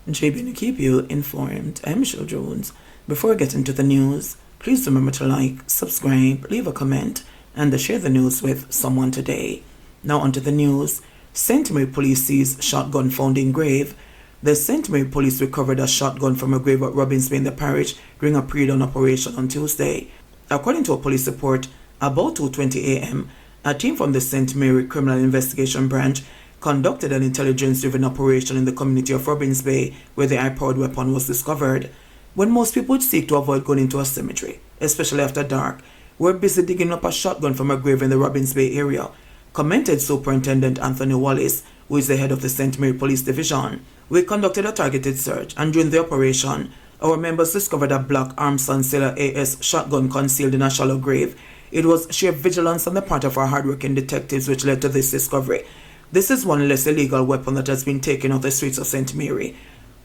JBNN keep you informed. I'm Michelle Jones. Before I get into the news, please remember to like, subscribe, leave a comment, and share the news with someone today. Now onto the news. St. Mary police sees shotgun found in grave. The St. Mary police recovered a shotgun from a grave at Robins Bay in the parish during a pre-dawn operation on Tuesday. According to a police report, about 2:20 a.m., a team from the St. Mary Criminal Investigation Branch conducted an intelligence-driven operation in the community of Robins Bay where the high-powered weapon was discovered. When most people would seek to avoid going into a cemetery, especially after dark, we're busy digging up a shotgun from a grave in the Robins Bay area, commented Superintendent Anthony Wallace, who is the head of the St. Mary Police Division. We conducted a targeted search, and during the operation, our members discovered a black Armstrong Sailor AS shotgun concealed in a shallow grave. It was sheer vigilance on the part of our hardworking detectives which led to this discovery. This is one less illegal weapon that has been taken off the streets of St. Mary.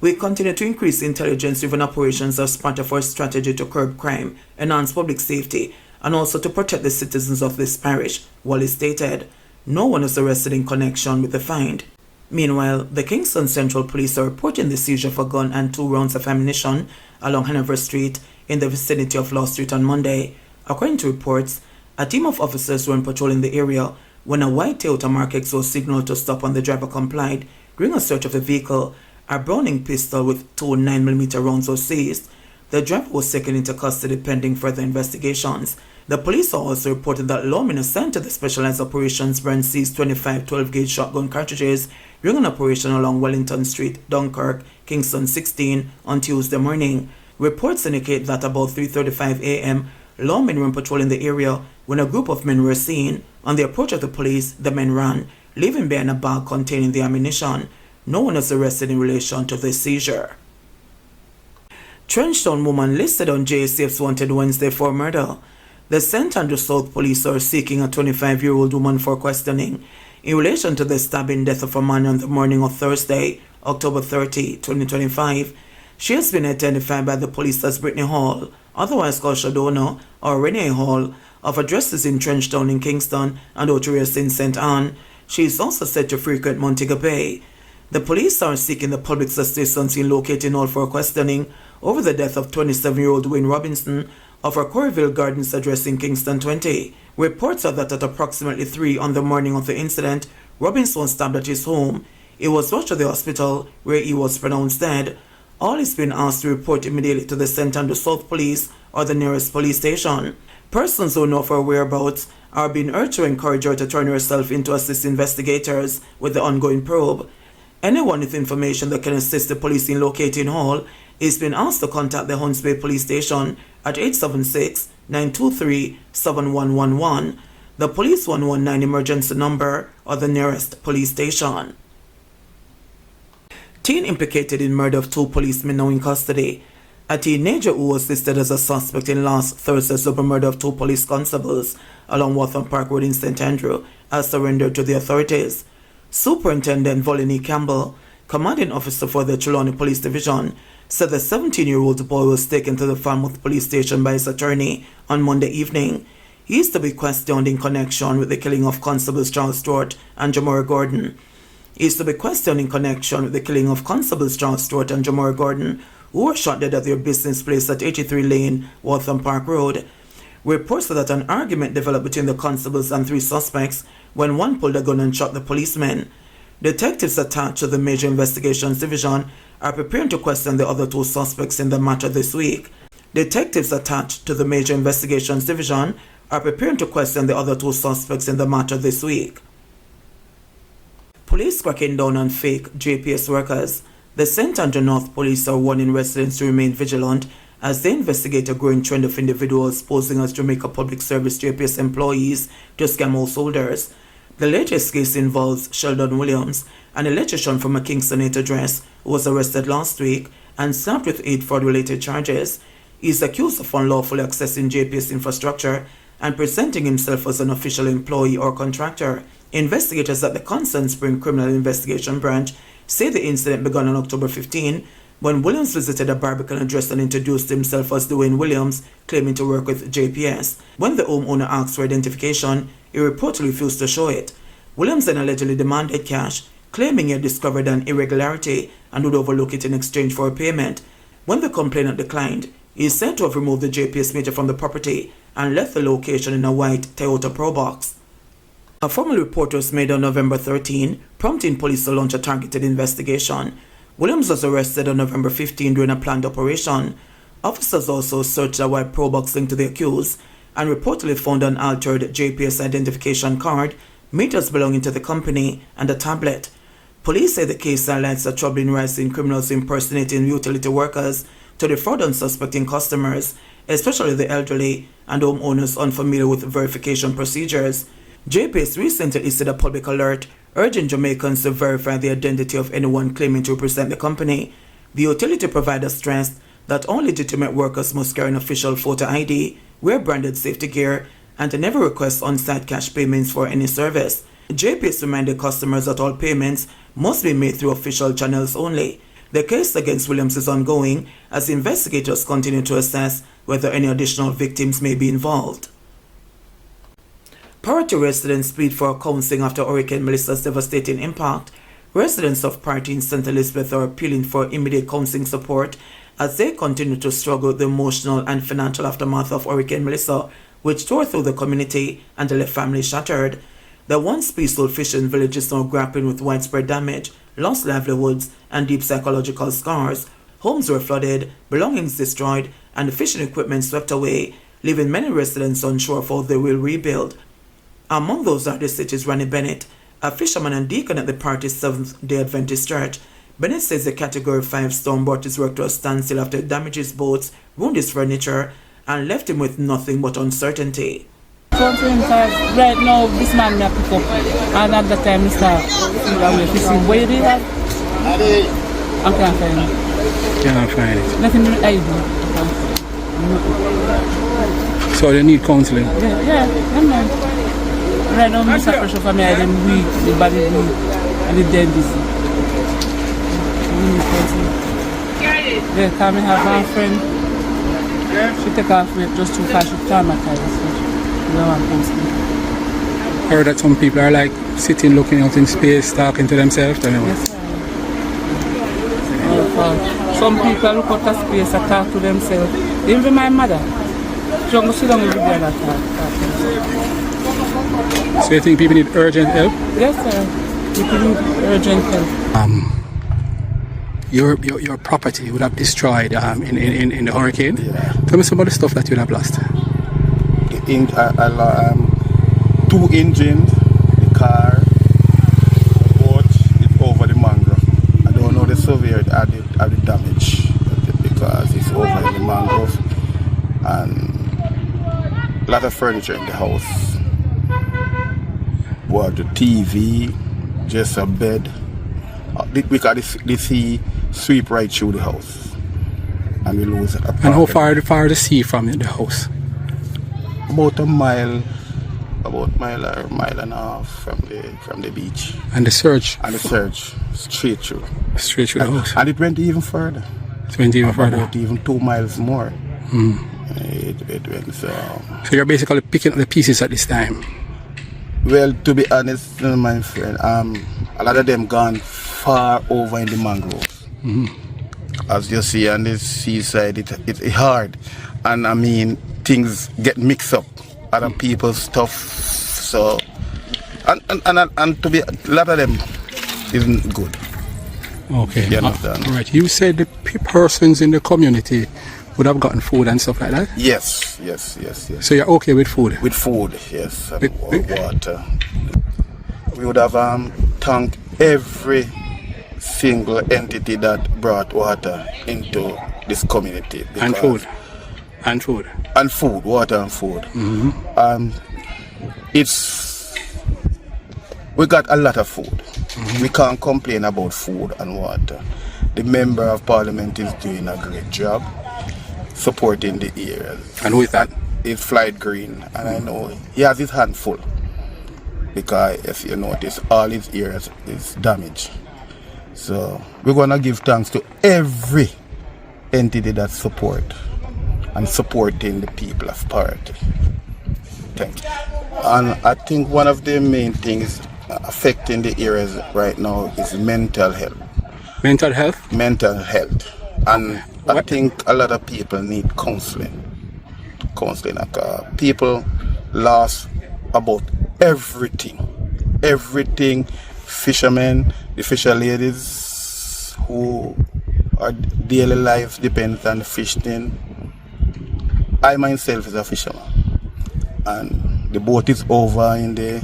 We continue to increase intelligence-driven operations as part of our strategy to curb crime, enhance public safety, and also to protect the citizens of this parish, Wallace stated. No one is arrested in connection with the find. Meanwhile, the Kingston Central Police are reporting the seizure of a gun and 2 rounds of ammunition along Hanover Street in the vicinity of Law Street on Monday. According to reports, a team of officers were patrolling the area when a white Toyota Mark X was signaled to stop and the driver complied. During a search of the vehicle, a Browning pistol with 2 9mm rounds was seized. The driver was taken into custody pending further investigations. The police also reported that lawmen assigned to the Specialized Operations Branch seized 25 12-gauge shotgun cartridges during an operation along Wellington Street, Dunkirk, Kingston 16 on Tuesday morning. Reports indicate that about 3:35 a.m., lawmen were patrolling the area when a group of men were seen. On the approach of the police, the men ran, leaving behind a bag containing the ammunition. No one was arrested in relation to the seizure. Trenchtown woman listed on JSAF's wanted Wednesday for murder. The St. Andrew South police are seeking a 25-year-old woman for questioning in relation to the stabbing death of a man on the morning of Thursday, October 30, 2025. She has been identified by the police as Brittany Hall, otherwise called Shadona, or Renee Hall, of addresses in Trenchtown in Kingston and Oterias in St. Anne. She is also said to frequent Montego Bay. The police are seeking the public's assistance in locating Hall for questioning over the death of 27-year-old Wayne Robinson of her Coreyville Gardens address in Kingston 20. Reports are that at approximately 3 on the morning of the incident, Robinson was stabbed at his home. He was rushed to the hospital where he was pronounced dead. All is being asked to report immediately to the St. Andrew South Police or the nearest police station. Persons who know of her whereabouts are being urged to encourage her to turn herself in to assist investigators with the ongoing probe. Anyone with information that can assist the police in locating Hall is being asked to contact the Hunts Bay Police Station at 876-923-7111, the Police 119 emergency number, or the nearest police station. Teen implicated in murder of 2 policemen now in custody. A teenager who was listed as a suspect in last Thursday's double murder of 2 police constables along Waltham Park Road in St. Andrew has surrendered to the authorities. Superintendent Volney Campbell, commanding officer for the Trelawney Police Division, said the 17-year-old boy was taken to the Falmouth Police Station by his attorney on Monday evening. He is to be questioned in connection with the killing of Constables Charles Stewart and Jamora Gordon. He is to be questioned in connection with the killing of Constables Charles Stewart and Jamora Gordon, who were shot dead at their business place at 83 Lane, Waltham Park Road. Reports said that an argument developed between the constables and 3 suspects when one pulled a gun and shot the policeman. Detectives attached to the Major Investigations Division are preparing to question the other 2 suspects in the matter this week. Detectives attached to the Major Investigations Division are preparing to question the other 2 suspects in the matter this week. Police cracking down on fake JPS workers. The St. Andrew North Police are warning residents to remain vigilant as they investigate a growing trend of individuals posing as Jamaica Public Service JPS employees to scam householders. The latest case involves Sheldon Williams, an electrician from a Kingston 8 address who was arrested last week and slapped with 8 fraud-related charges. He is accused of unlawfully accessing JPS infrastructure and presenting himself as an official employee or contractor. Investigators at the Constant Spring Criminal Investigation Branch say the incident began on October 15 when Williams visited a Barbican address and introduced himself as Dwayne Williams, claiming to work with JPS. When the homeowner asked for identification, he reportedly refused to show it. Williams then allegedly demanded cash, claiming he had discovered an irregularity and would overlook it in exchange for a payment. When the complainant declined, he is said to have removed the JPS meter from the property and left the location in a white Toyota Pro Box. A formal report was made on November 13, prompting police to launch a targeted investigation. Williams was arrested on November 15 during a planned operation. Officers also searched a white Pro Box linked to the accused and reportedly found an altered JPS identification card, meters belonging to the company, and a tablet. Police say the case highlights a troubling rise in criminals impersonating utility workers to defraud unsuspecting customers, especially the elderly and homeowners unfamiliar with verification procedures. JPS recently issued a public alert urging Jamaicans to verify the identity of anyone claiming to represent the company. The utility provider stressed that all legitimate workers must carry an official photo ID, wear branded safety gear, and never request on-site cash payments for any service. JPS reminded customers that all payments must be made through official channels only. The case against Williams is ongoing as investigators continue to assess whether any additional victims may be involved. Prior to residents plead for counseling after Hurricane Melissa's devastating impact, residents of Party in St. Elizabeth are appealing for immediate counseling support as they continue to struggle with the emotional and financial aftermath of Hurricane Melissa, which tore through the community and left families shattered. The once peaceful fishing village is now grappling with widespread damage, lost livelihoods, and deep psychological scars. Homes were flooded, belongings destroyed, and fishing equipment swept away, leaving many residents unsure of how they will rebuild. Among those are the city's Randy Bennett, a fisherman and deacon at the Party's Seventh-day Adventist Church. Bennett says the Category 5 storm brought his work to a standstill after it damaged his boats, ruined his furniture, and left him with nothing but uncertainty. Right now, this man may pick up, and at that time, Mr. Fishing, where do you have? I can't find it. Can't find it. Nothing ID. So they need counseling? Yeah. Right now, Mr. Pressure for me, I am weak, the body weak, and the dead busy. Yeah, come and have one friend. She take off with just too fast, she traumatized. I heard that some people are like sitting looking out in space, talking to themselves. Yes, some people look out at space and talk to themselves. Even my mother. She don't go sit down every day and talk. So you think people need urgent help? Yes, sir. People need urgent help. Your property would have destroyed in the hurricane. Yeah. Tell me some of the stuff that you would have lost. Two engines, the car, the boat is over the mangrove. I don't know the surveyor had the damage because it's over in the mangrove, and a lot of furniture in the house. What, the TV, just a bed. Because the sea sweep right through the house, and we lose a part. And how far the sea from the house? About a mile or a mile and a half from the beach. And the surge? And the surge, straight through. Straight through the house? And it went even further. It went even further? About even 2 miles more. It went so you're basically picking up the pieces at this time? Well, to be honest, my friend, a lot of them gone far over in the mangroves. As you see on the seaside, it's hard. And I mean, things get mixed up. Other people's stuff, so and to be a lot of them isn't good. Okay. You understand? Right. You said the persons in the community would have gotten food and stuff like that? Yes. So you're okay with food? With food, yes. And water. We would have thanked every single entity that brought water into this community. And food. And food. And food, water and food. We got a lot of food. We can't complain about food and water. The Member of Parliament is doing a great job supporting the areas. And who is that? It's Flight Green, and I know he has his hand full because if you notice, all his areas is damaged. So we're gonna give thanks to every entity that support and supporting the people of Party. Thank you. And I think one of the main things, affecting the areas right now is mental health. Mental health? Mental health. And I think a lot of people need counseling. People lost about everything. Everything. Fishermen, the fisher ladies who our daily life depends on fishing. I myself is a fisherman. And the boat is over in the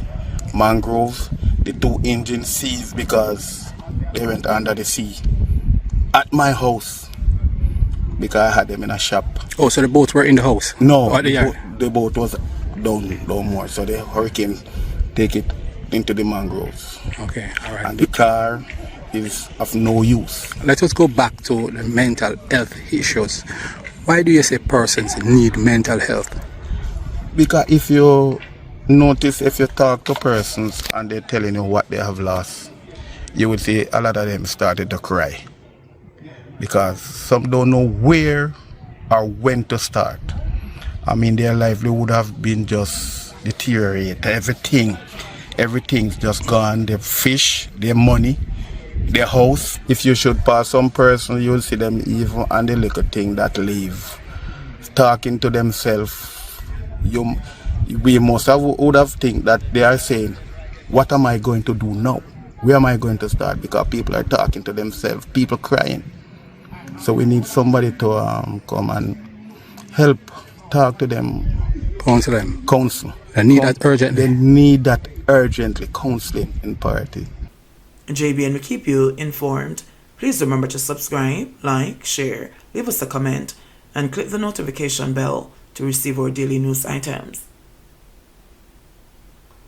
mangroves. The 2 engines seized because they went under the sea. At my house. Because I had them in a shop. Oh, so the boats were in the house? No, Or the boat was down more. So the hurricane take it into the mangroves. Okay, all right. And the car is of no use. Let us go back to the mental health issues. Why do you say persons need mental health? Because if you notice, if you talk to persons and they're telling you what they have lost, you would see a lot of them started to cry. Because some don't know where or when to start. I mean, their life, they would have been just deteriorate. Everything's just gone. Their fish, their money, their house. If you should pass some person, you'll see them even on the little thing that leave. Talking to themselves. We must have would have think that they are saying, what am I going to do now? Where am I going to start? Because people are talking to themselves, people crying. So we need somebody to come and help, talk to them. Counsel them? Counsel. They need that urgently? They need that urgently, counseling in party. JBN will keep you informed. Please remember to subscribe, like, share, leave us a comment, and click the notification bell to receive our daily news items.